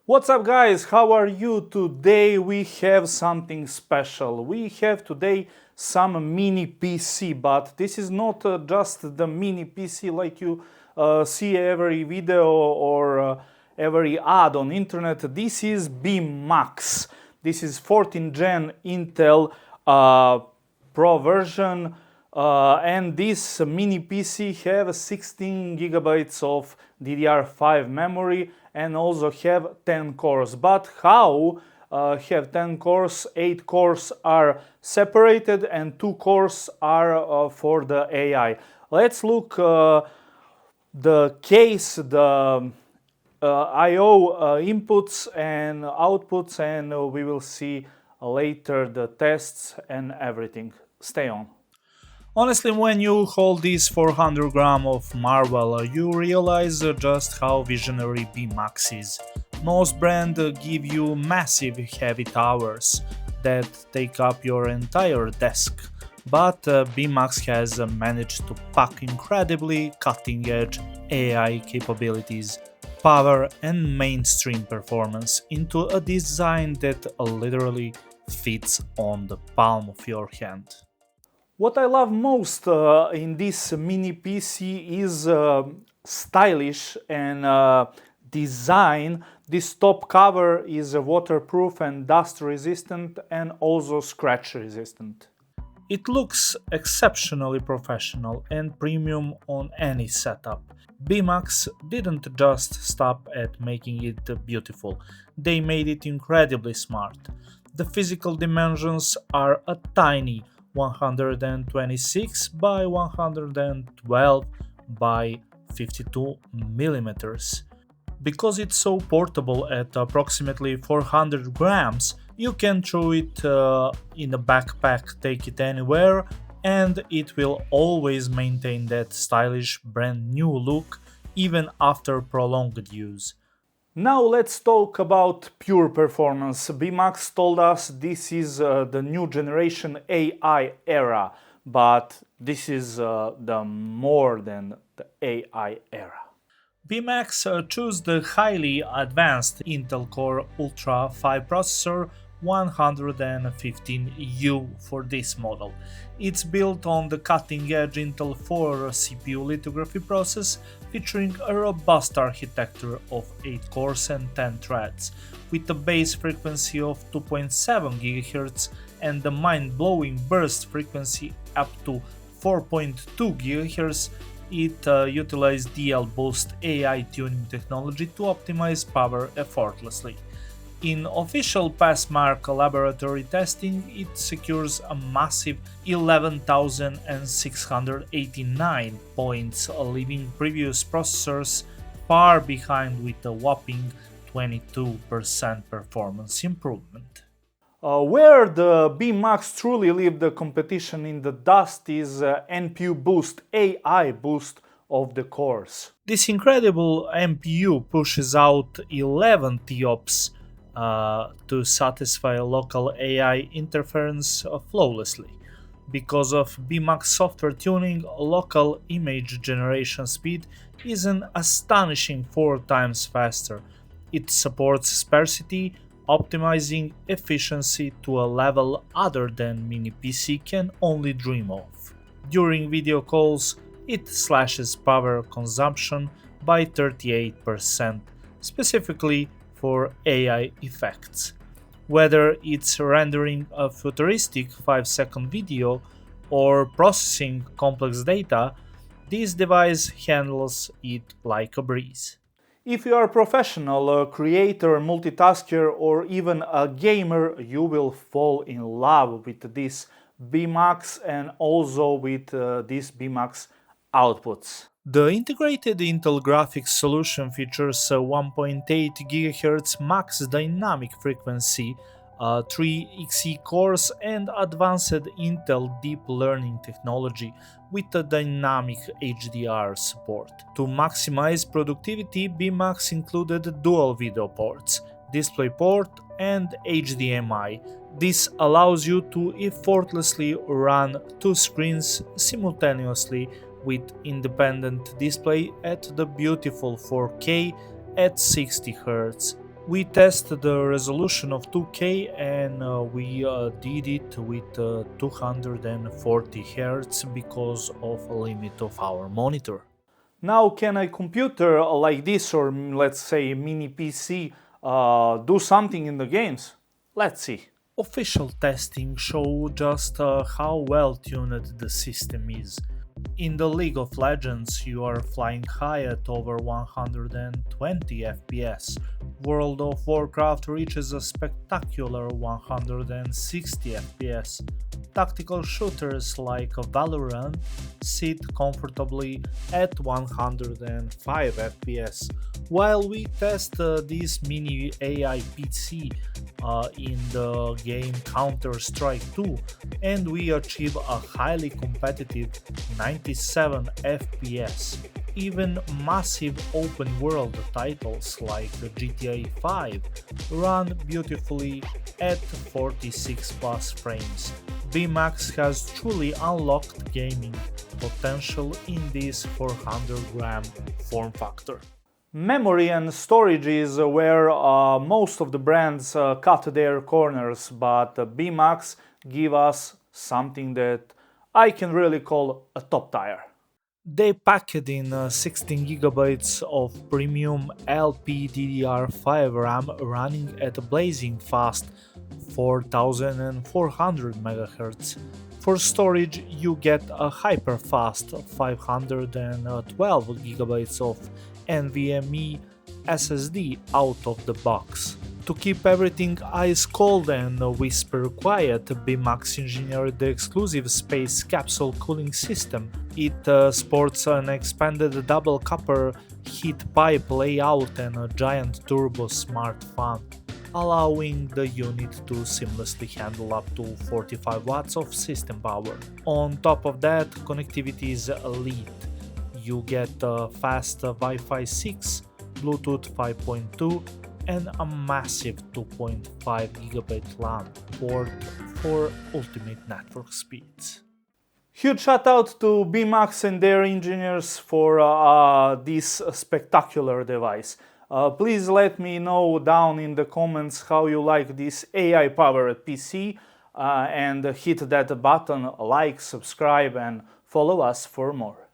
What's up guys, how are you? Today we have something special. We have today some mini PC, but this is not just the mini PC like you see every video or every ad on internet. This is BMAX. This is 14th gen Intel Pro version, and this mini PC have 16 gigabytes of DDR5 memory and also have 10 cores. But how have 10 cores? 8 cores are separated and 2 cores are for the AI. Let's look the case, the I/O inputs and outputs, and we will see later the tests and everything. Stay on. Honestly, when you hold this 400 gram of marble, you realize just how visionary BMAX is. Most brands give you massive heavy towers that take up your entire desk, but BMAX has managed to pack incredibly cutting-edge AI capabilities, power and mainstream performance into a design that literally fits on the palm of your hand. What I love most in this mini PC is stylish and design. This top cover is waterproof and dust resistant and also scratch resistant. It looks exceptionally professional and premium on any setup. BMAX didn't just stop at making it beautiful, they made it incredibly smart. The physical dimensions are a tiny 126 by 112 by 52 millimeters. Because it's so portable at approximately 400 grams, you can throw it in a backpack, take it anywhere, and it will always maintain that stylish brand new look even after prolonged use. Now let's talk about pure performance. BMAX told us this is the new generation AI era, but this is the more than the AI era. BMAX chose the highly advanced Intel Core Ultra 5 processor 115U for this model. It's built on the cutting-edge Intel 4 CPU lithography process, featuring a robust architecture of 8 cores and 10 threads. With a base frequency of 2.7 GHz and the mind-blowing burst frequency up to 4.2 GHz, it utilized DL Boost AI tuning technology to optimize power effortlessly. In official passmark laboratory testing, it secures a massive 11,689 points, leaving previous processors far behind with a whopping 22% performance improvement. Where the BMAX truly leave the competition in the dust is NPU Boost AI boost of the cores. This incredible NPU pushes out 11 TOPS to satisfy local AI interference flawlessly. Because of BMAX software tuning, local image generation speed is an astonishing 4 times faster. It supports sparsity, optimizing efficiency to a level other than mini PC can only dream of. During video calls, it slashes power consumption by 38%, specifically for AI effects. Whether it's rendering a futuristic 5-second video or processing complex data, this device handles it like a breeze. If you are a professional, a creator, multitasker, or even a gamer, you will fall in love with this BMAX and also with these BMAX outputs. The integrated Intel graphics solution features a 1.8 GHz max dynamic frequency, 3 Xe cores, and advanced Intel deep learning technology with a dynamic HDR support. To maximize productivity, BMAX included dual video ports, DisplayPort, and HDMI. This allows you to effortlessly run 2 screens simultaneously with independent display at the beautiful 4K at 60 Hz. We tested the resolution of 2K and we did it with 240 Hz because of a limit of our monitor. Now, can a computer like this, or let's say mini PC, do something in the games? Let's see. Official testing show just how well tuned the system is. In the League of Legends, you are flying high at over 120 FPS. World of Warcraft reaches a spectacular 160 FPS. Tactical shooters like Valorant sit comfortably at 105 FPS. While we test this mini AI PC in the game Counter-Strike 2, and we achieve a highly competitive 97 FPS. Even massive open world titles like GTA 5 run beautifully at 46 plus frames. BMAX has truly unlocked gaming potential in this 400-gram form factor. Memory and storage is where most of the brands cut their corners, but BMAX give us something that I can really call a top tier. They packed in 16 gigabytes of premium LPDDR5 RAM running at a blazing fast 4400 MHz. For storage, you get a hyper-fast 512 gigabytes of NVMe SSD out of the box. To keep everything ice cold and whisper quiet, BMAX engineered the exclusive space capsule cooling system. It sports an expanded double copper heat pipe layout and a giant turbo smart fan, allowing the unit to seamlessly handle up to 45 watts of system power. On top of that, connectivity is elite. You get fast Wi-Fi 6, Bluetooth 5.2, and a massive 2.5 gigabit LAN port for ultimate network speeds. Huge shout out to BMAX and their engineers for this spectacular device. Please let me know down in the comments how you like this AI powered PC and hit that button, like, subscribe and follow us for more.